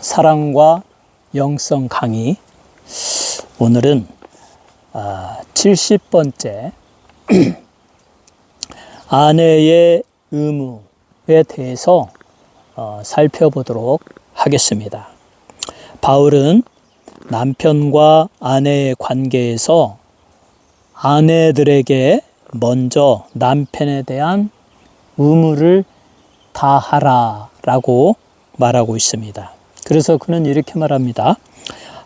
사랑과 영성 강의. 오늘은 70번째 아내의 의무에 대해서 살펴보도록 하겠습니다. 바울은 남편과 아내의 관계에서 아내들에게 먼저 남편에 대한 의무를 다하라 라고 말하고 있습니다. 그래서 그는 이렇게 말합니다.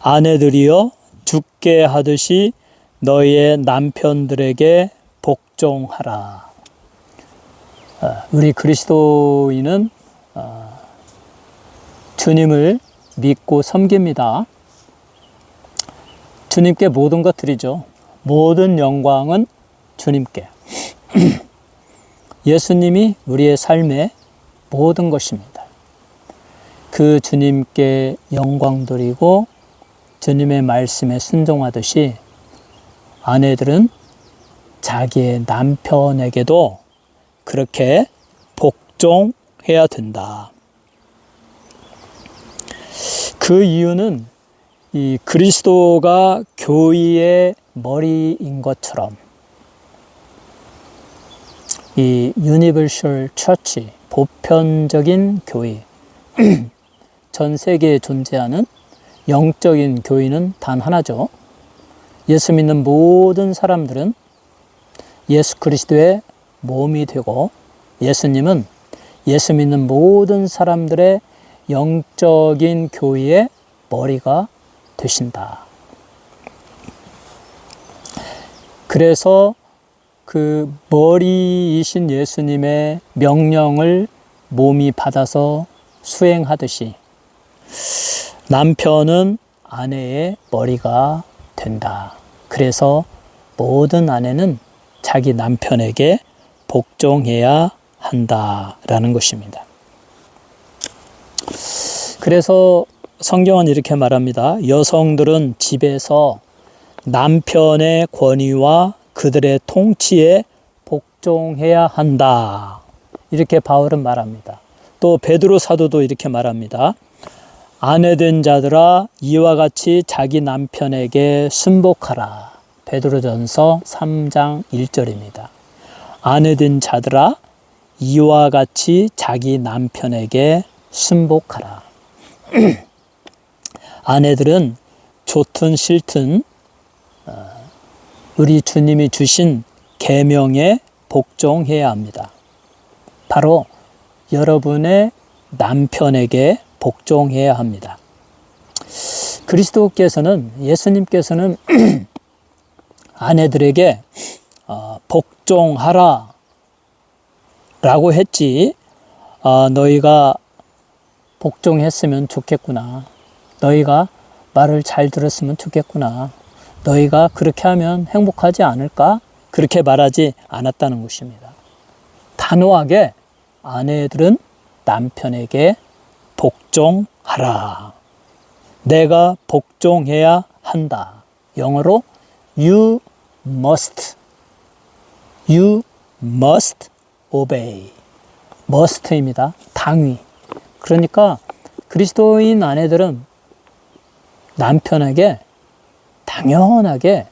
아내들이여 주께 하듯이 너희의 남편들에게 복종하라. 우리 그리스도인은 주님을 믿고 섬깁니다. 주님께 모든 것 드리죠. 모든 영광은 주님께. 예수님이 우리의 삶의 모든 것입니다. 그 주님께 영광 드리고 주님의 말씀에 순종하듯이 아내들은 자기의 남편에게도 그렇게 복종해야 된다. 그 이유는 이 그리스도가 교회의 머리인 것처럼 이 유니버셜 처치, 보편적인 교회, 전 세계에 존재하는 영적인 교회는 단 하나죠. 예수 믿는 모든 사람들은 예수 그리스도의 몸이 되고 예수님은 예수 믿는 모든 사람들의 영적인 교회의 머리가 되신다. 그래서 그 머리이신 예수님의 명령을 몸이 받아서 수행하듯이 남편은 아내의 머리가 된다. 그래서 모든 아내는 자기 남편에게 복종해야 한다라는 것입니다. 그래서 성경은 이렇게 말합니다. 여성들은 집에서 남편의 권위와 그들의 통치에 복종해야 한다. 이렇게 바울은 말합니다. 또 베드로 사도도 이렇게 말합니다. 아내된 자들아 이와 같이 자기 남편에게 순복하라. 베드로전서 3장 1절입니다. 아내된 자들아 이와 같이 자기 남편에게 순복하라. 아내들은 좋든 싫든 우리 주님이 주신 계명에 복종해야 합니다. 바로 여러분의 남편에게 복종해야 합니다. 그리스도께서는 예수님께서는 아내들에게 복종하라 라고 했지 너희가 복종했으면 좋겠구나. 너희가 말을 잘 들었으면 좋겠구나. 너희가 그렇게 하면 행복하지 않을까? 그렇게 말하지 않았다는 것입니다. 단호하게 아내들은 남편에게 복종하라. 내가 복종해야 한다. 영어로 You must obey. must입니다. 당위. 그러니까 그리스도인 아내들은 남편에게 당연하게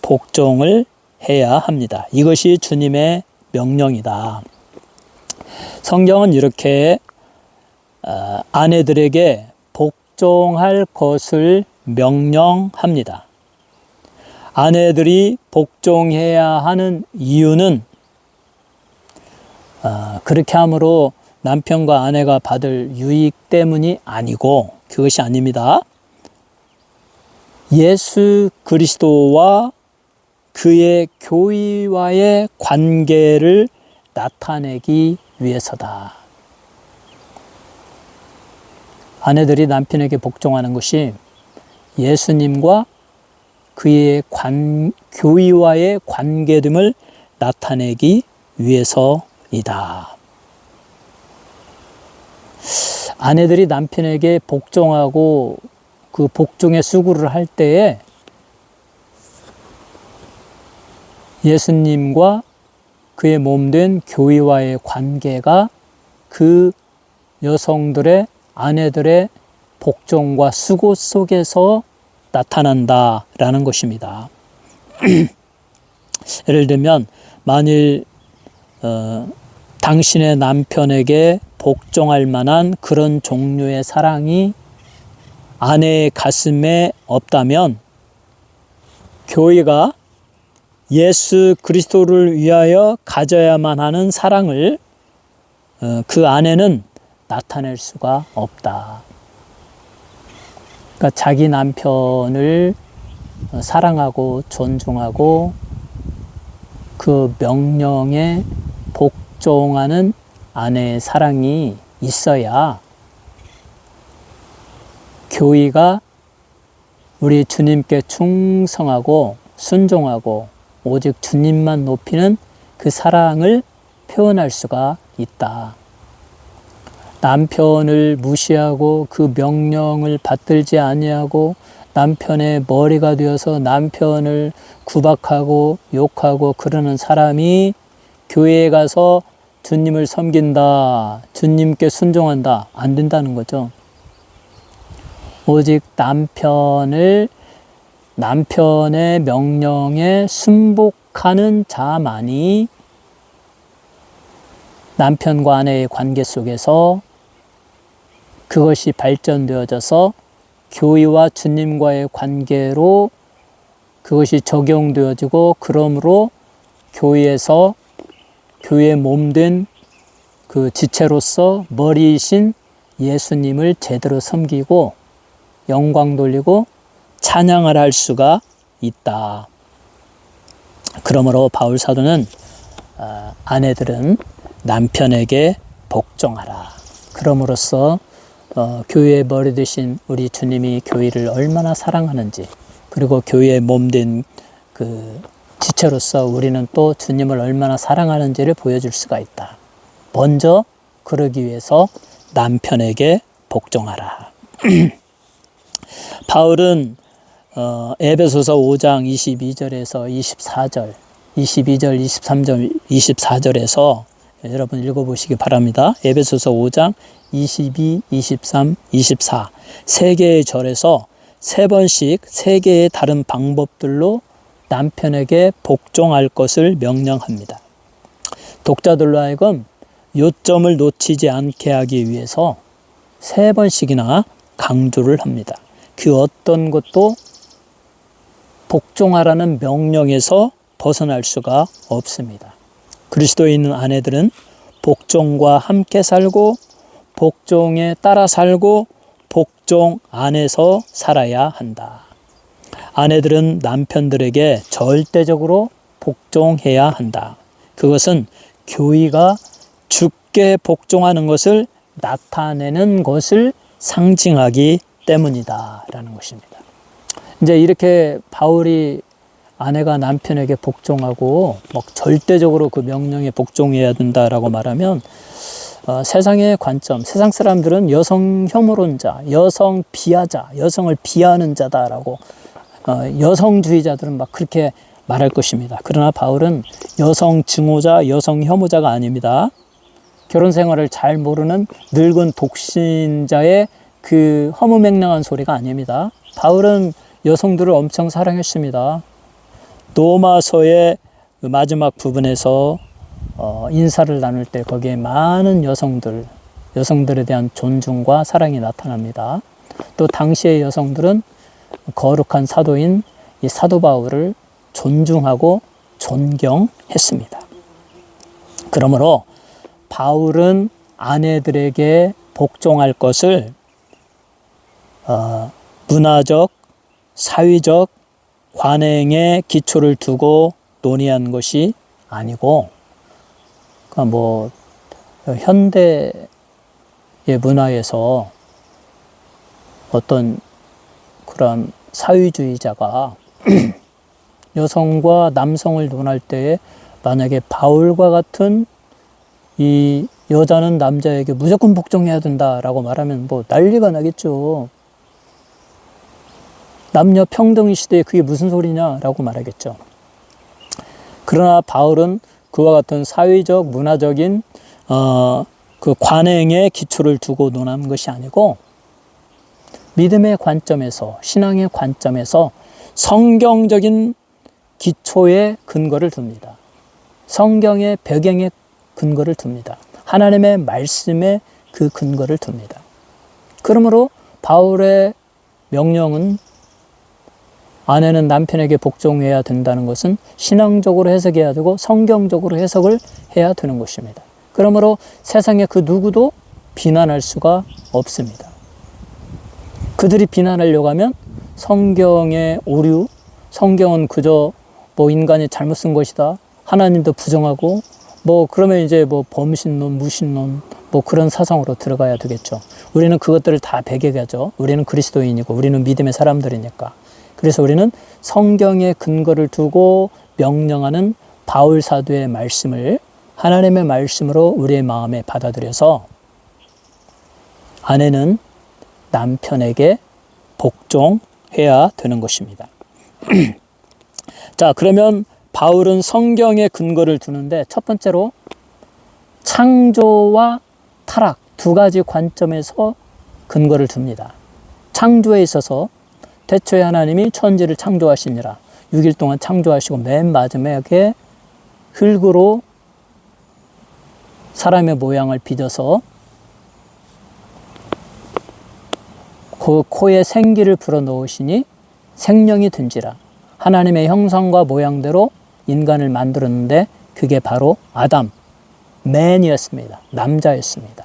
복종을 해야 합니다. 이것이 주님의 명령이다. 성경은 이렇게 아내들에게 복종할 것을 명령합니다. 아내들이 복종해야 하는 이유는 그렇게 함으로 남편과 아내가 받을 유익 때문이 아니고 그것이 아닙니다. 예수 그리스도와 그의 교회와의 관계를 나타내기 위해서다. 아내들이 남편에게 복종하는 것이 예수님과 그의 교회와의 관계됨을 나타내기 위해서이다. 아내들이 남편에게 복종하고 그 복종의 수고를 할 때에 예수님과 그의 몸된 교회와의 관계가 그 여성들의 아내들의 복종과 수고 속에서 나타난다라는 것입니다. 예를 들면 만일 당신의 남편에게 복종할 만한 그런 종류의 사랑이 아내의 가슴에 없다면 교회가 예수 그리스도를 위하여 가져야만 하는 사랑을 그 아내는 나타낼 수가 없다. 그러니까 자기 남편을 사랑하고 존중하고 그 명령에 복종하는 아내의 사랑이 있어야 교회가 우리 주님께 충성하고 순종하고 오직 주님만 높이는 그 사랑을 표현할 수가 있다. 남편을 무시하고 그 명령을 받들지 아니하고 남편의 머리가 되어서 남편을 구박하고 욕하고 그러는 사람이 교회에 가서 주님을 섬긴다, 주님께 순종한다, 안 된다는 거죠. 오직 남편의 명령에 순복하는 자만이 남편과 아내의 관계 속에서 그것이 발전되어져서 교회와 주님과의 관계로 그것이 적용되어지고, 그러므로 교회에서 교회의 몸된 그 지체로서 머리이신 예수님을 제대로 섬기고 영광 돌리고 찬양을 할 수가 있다. 그러므로 바울 사도는 아내들은 남편에게 복종하라. 그럼으로써 교회의 머리 되신 우리 주님이 교회를 얼마나 사랑하는지, 그리고 교회의 몸된 그 지체로서 우리는 또 주님을 얼마나 사랑하는지를 보여줄 수가 있다. 먼저 그러기 위해서 남편에게 복종하라. 바울은 에베소서 5장 22절에서 24절, 22절, 23절, 24절에서 여러분 읽어보시기 바랍니다. 에베소서 5장 22, 23, 24 세 개의 절에서 세 번씩 세 개의 다른 방법들로 남편에게 복종할 것을 명령합니다. 독자들로 하여금 요점을 놓치지 않게 하기 위해서 세 번씩이나 강조를 합니다. 그 어떤 것도 복종하라는 명령에서 벗어날 수가 없습니다. 그리스도에 있는 아내들은 복종과 함께 살고 복종에 따라 살고 복종 안에서 살아야 한다. 아내들은 남편들에게 절대적으로 복종해야 한다. 그것은 교회가 주께 복종하는 것을 나타내는 것을 상징하기 때문이다 라는 것입니다. 이제 이렇게 바울이 아내가 남편에게 복종하고 절대적으로 그 명령에 복종해야 된다라고 말하면 세상의 관점, 세상 사람들은 여성 혐오론자, 여성 비하자, 여성을 비하하는 자다라고 여성주의자들은 막 그렇게 말할 것입니다. 그러나 바울은 여성 증오자, 여성 혐오자가 아닙니다. 결혼 생활을 잘 모르는 늙은 독신자의 그 허무맹랑한 소리가 아닙니다. 바울은 여성들을 엄청 사랑했습니다. 로마서의 마지막 부분에서 인사를 나눌 때 거기에 많은 여성들에 대한 존중과 사랑이 나타납니다. 또 당시의 여성들은 거룩한 사도인 이 사도 바울을 존중하고 존경했습니다. 그러므로 바울은 아내들에게 복종할 것을 문화적, 사회적 관행에 기초를 두고 논의한 것이 아니고, 그러니까 현대의 문화에서 어떤 그런 사회주의자가 여성과 남성을 논할 때에 만약에 바울과 같은 이 여자는 남자에게 무조건 복종해야 된다라고 말하면 난리가 나겠죠. 남녀 평등 시대에 그게 무슨 소리냐라고 말하겠죠. 그러나 바울은 그와 같은 사회적, 문화적인 그 관행에 기초를 두고 논하는 것이 아니고 믿음의 관점에서, 신앙의 관점에서 성경적인 기초에 근거를 둡니다. 성경의 배경에 근거를 둡니다. 하나님의 말씀에 그 근거를 둡니다. 그러므로 바울의 명령은 아내는 남편에게 복종해야 된다는 것은 신앙적으로 해석해야 되고 성경적으로 해석을 해야 되는 것입니다. 그러므로 세상에 그 누구도 비난할 수가 없습니다. 그들이 비난하려고 하면 성경의 오류, 성경은 그저 인간이 잘못 쓴 것이다, 하나님도 부정하고 그러면 이제 범신론, 무신론 그런 사상으로 들어가야 되겠죠. 우리는 그것들을 다 배격하죠. 우리는 그리스도인이고 우리는 믿음의 사람들이니까. 그래서 우리는 성경에 근거를 두고 명령하는 바울 사도의 말씀을 하나님의 말씀으로 우리의 마음에 받아들여서 아내는 남편에게 복종해야 되는 것입니다. 자, 그러면 바울은 성경에 근거를 두는데 첫 번째로 창조와 타락 두 가지 관점에서 근거를 둡니다. 창조에 있어서 태초에 하나님이 천지를 창조하시니라. 6일 동안 창조하시고 맨 마지막에 흙으로 사람의 모양을 빚어서 그 코에 생기를 불어넣으시니 생명이 든지라. 하나님의 형상과 모양대로 인간을 만들었는데 그게 바로 아담, 맨이었습니다. 남자였습니다.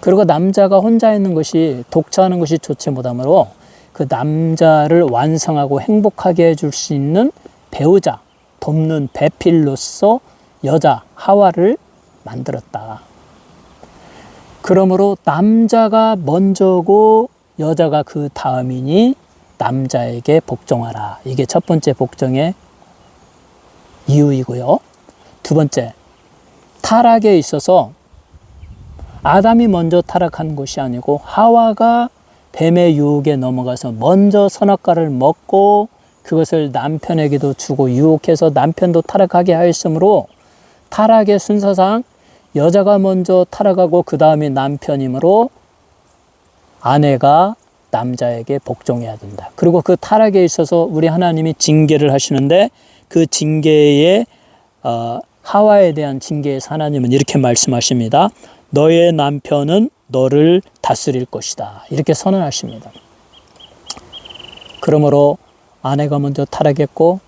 그리고 남자가 혼자 있는 것이, 독차하는 것이 좋지 못하므로 그 남자를 완성하고 행복하게 해줄 수 있는 배우자, 돕는 배필로서 여자 하와를 만들었다. 그러므로 남자가 먼저고 여자가 그 다음이니 남자에게 복종하라. 이게 첫 번째 복종의 이유이고요. 두 번째, 타락에 있어서 아담이 먼저 타락한 것이 아니고 하와가 뱀의 유혹에 넘어가서 먼저 선악과를 먹고 그것을 남편에게도 주고 유혹해서 남편도 타락하게 하였으므로 타락의 순서상 여자가 먼저 타락하고 그 다음이 남편이므로 아내가 남자에게 복종해야 된다. 그리고 그 타락에 있어서 우리 하나님이 징계를 하시는데 그 징계에 하와에 대한 징계에서 하나님은 이렇게 말씀하십니다. 너의 남편은 너를 다스릴 것이다. 이렇게 선언하십니다. 그러므로 아내가 먼저 타락했고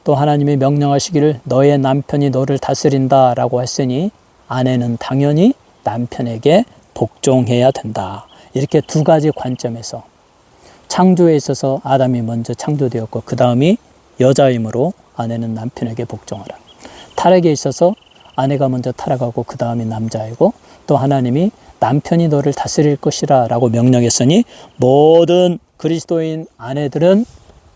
또 하나님이 명령하시기를 너의 남편이 너를 다스린다 라고 했으니 아내는 당연히 남편에게 복종해야 된다. 이렇게 두 가지 관점에서 창조에 있어서 아담이 먼저 창조되었고 그 다음이 여자이므로 아내는 남편에게 복종하라. 타락에 있어서 아내가 먼저 타락하고 그 다음이 남자이고 또 하나님이 남편이 너를 다스릴 것이라 라고 명령했으니 모든 그리스도인 아내들은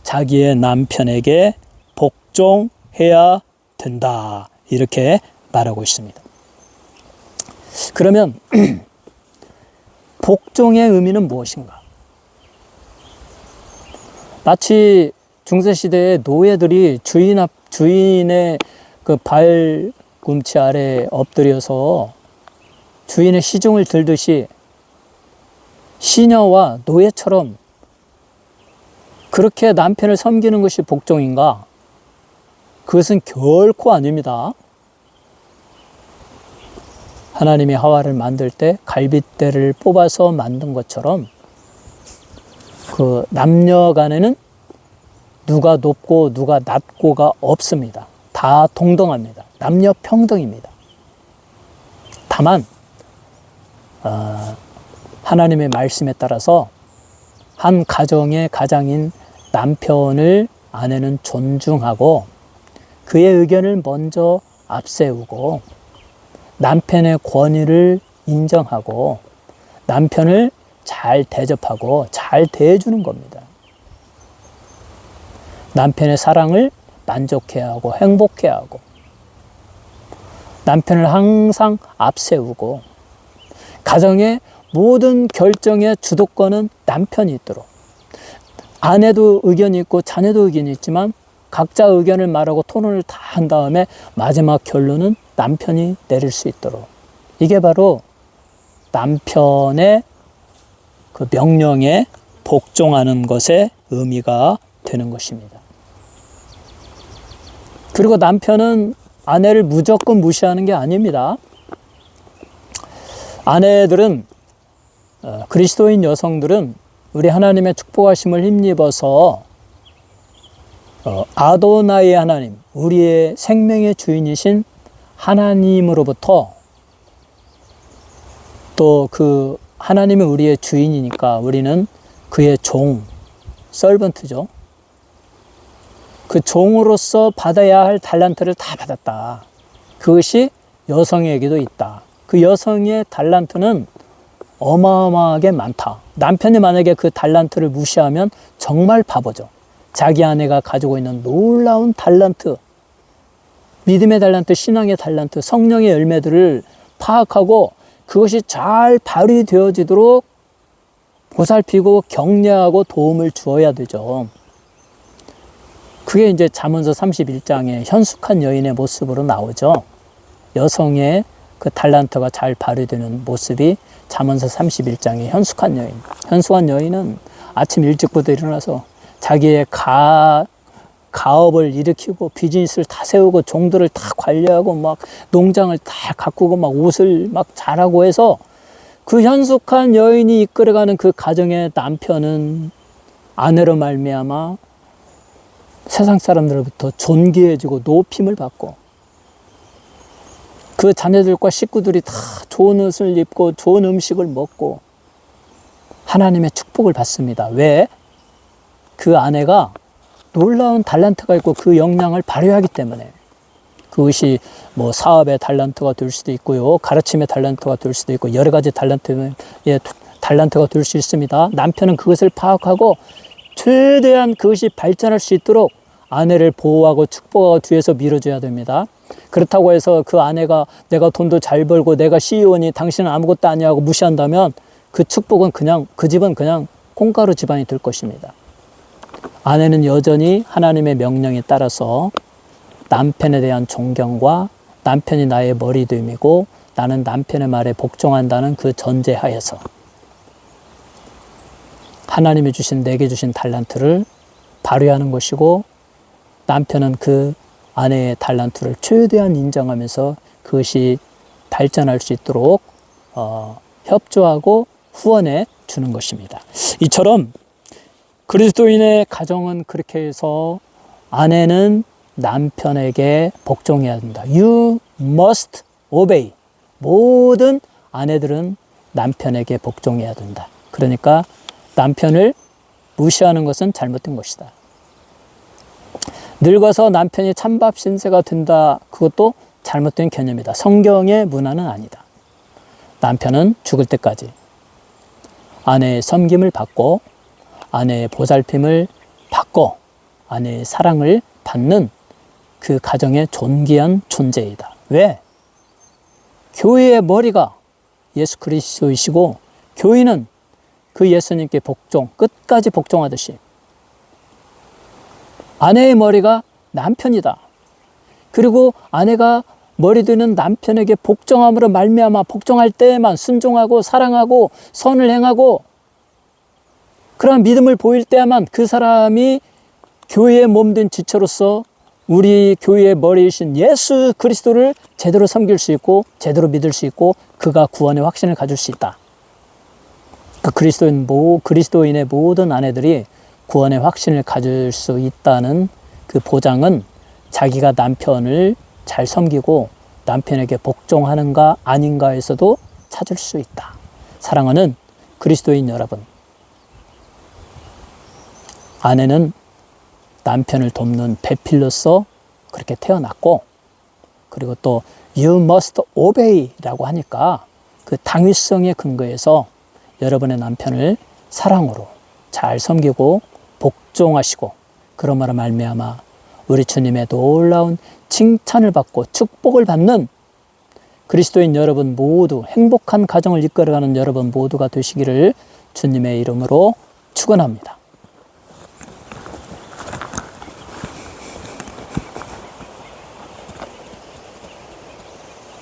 자기의 남편에게 복종해야 된다. 이렇게 말하고 있습니다. 그러면 복종의 의미는 무엇인가? 마치 중세시대의 노예들이 주인의 그 발꿈치 아래 엎드려서 주인의 시중을 들듯이 시녀와 노예처럼 그렇게 남편을 섬기는 것이 복종인가? 그것은 결코 아닙니다. 하나님이 하와를 만들 때 갈빗대를 뽑아서 만든 것처럼 그 남녀 간에는 누가 높고 누가 낮고가 없습니다. 다 동등합니다. 남녀 평등입니다. 다만 하나님의 말씀에 따라서 한 가정의 가장인 남편을 아내는 존중하고 그의 의견을 먼저 앞세우고 남편의 권위를 인정하고 남편을 잘 대접하고 잘 대해주는 겁니다. 남편의 사랑을 만족해야 하고 행복해야 하고 남편을 항상 앞세우고 가정의 모든 결정의 주도권은 남편이 있도록 아내도 의견이 있고 자녀도 의견이 있지만 각자 의견을 말하고 토론을 다 한 다음에 마지막 결론은 남편이 내릴 수 있도록 이게 바로 남편의 그 명령의 복종하는 것의 의미가 되는 것입니다. 그리고 남편은 아내를 무조건 무시하는 게 아닙니다. 아내들은, 그리스도인 여성들은 우리 하나님의 축복하심을 힘입어서 아도나이 하나님, 우리의 생명의 주인이신 하나님으로부터, 또 그 하나님이 우리의 주인이니까 우리는 그의 종, 서번트죠. 그 종으로서 받아야 할 달란트를 다 받았다. 그것이 여성에게도 있다. 그 여성의 달란트는 어마어마하게 많다. 남편이 만약에 그 달란트를 무시하면 정말 바보죠. 자기 아내가 가지고 있는 놀라운 달란트, 믿음의 달란트, 신앙의 달란트, 성령의 열매들을 파악하고 그것이 잘 발휘되어지도록 보살피고 격려하고 도움을 주어야 되죠. 그게 이제 잠언서 31장의 현숙한 여인의 모습으로 나오죠. 여성의 그 달란트가 잘 발휘되는 모습이 잠언서 31장의 현숙한 여인. 현숙한 여인은 아침 일찍부터 일어나서 자기의 가업을 일으키고 비즈니스를 다 세우고 종들을 다 관리하고 막 농장을 다 가꾸고 막 옷을 막 잘하고 해서 그 현숙한 여인이 이끌어가는 그 가정의 남편은 아내로 말미암아 세상 사람들로부터 존귀해지고 높임을 받고 그 자녀들과 식구들이 다 좋은 옷을 입고 좋은 음식을 먹고 하나님의 축복을 받습니다. 왜? 그 아내가 놀라운 달란트가 있고 그 역량을 발휘하기 때문에. 그것이 뭐 사업의 달란트가 될 수도 있고요, 가르침의 달란트가 될 수도 있고 여러 가지 달란트가 될 수 있습니다. 남편은 그것을 파악하고 최대한 그것이 발전할 수 있도록 아내를 보호하고 축복하고 뒤에서 밀어줘야 됩니다. 그렇다고 해서 그 아내가 내가 돈도 잘 벌고 내가 CEO니 당신은 아무것도 아니야 하고 무시한다면 그 축복은 그냥, 그 집은 그냥 콩가루 집안이 될 것입니다. 아내는 여전히 하나님의 명령에 따라서 남편에 대한 존경과 남편이 나의 머리됨이고 나는 남편의 말에 복종한다는 그 전제하에서 하나님이 주신, 내게 주신 달란트를 발휘하는 것이고 남편은 그 아내의 달란트를 최대한 인정하면서 그것이 발전할 수 있도록 협조하고 후원해 주는 것입니다. 이처럼 그리스도인의 가정은 그렇게 해서 아내는 남편에게 복종해야 된다. You must obey. 모든 아내들은 남편에게 복종해야 된다. 그러니까 남편을 무시하는 것은 잘못된 것이다. 늙어서 남편이 찬밥 신세가 된다. 그것도 잘못된 개념이다. 성경의 문화는 아니다. 남편은 죽을 때까지 아내의 섬김을 받고 아내의 보살핌을 받고 아내의 사랑을 받는 그 가정의 존귀한 존재이다. 왜? 교회의 머리가 예수 그리스도이시고 교인은 그 예수님께 복종, 끝까지 복종하듯이 아내의 머리가 남편이다. 그리고 아내가 머리 드는 남편에게 복종함으로 말미암아 복종할 때에만 순종하고 사랑하고 선을 행하고 그러한 믿음을 보일 때야만 그 사람이 교회의 몸된 지체로서 우리 교회의 머리이신 예수 그리스도를 제대로 섬길 수 있고 제대로 믿을 수 있고 그가 구원의 확신을 가질 수 있다. 그 그리스도인의 모든 아내들이 구원의 확신을 가질 수 있다는 그 보장은 자기가 남편을 잘 섬기고 남편에게 복종하는가 아닌가에서도 찾을 수 있다. 사랑하는 그리스도인 여러분, 아내는 남편을 돕는 배필로서 그렇게 태어났고, 그리고 또 You must obey 라고 하니까 그 당위성의 근거에서 여러분의 남편을 사랑으로 잘 섬기고 복종하시고 그러므로 말미암아 우리 주님의 놀라운 칭찬을 받고 축복을 받는 그리스도인 여러분 모두, 행복한 가정을 이끌어가는 여러분 모두가 되시기를 주님의 이름으로 축원합니다.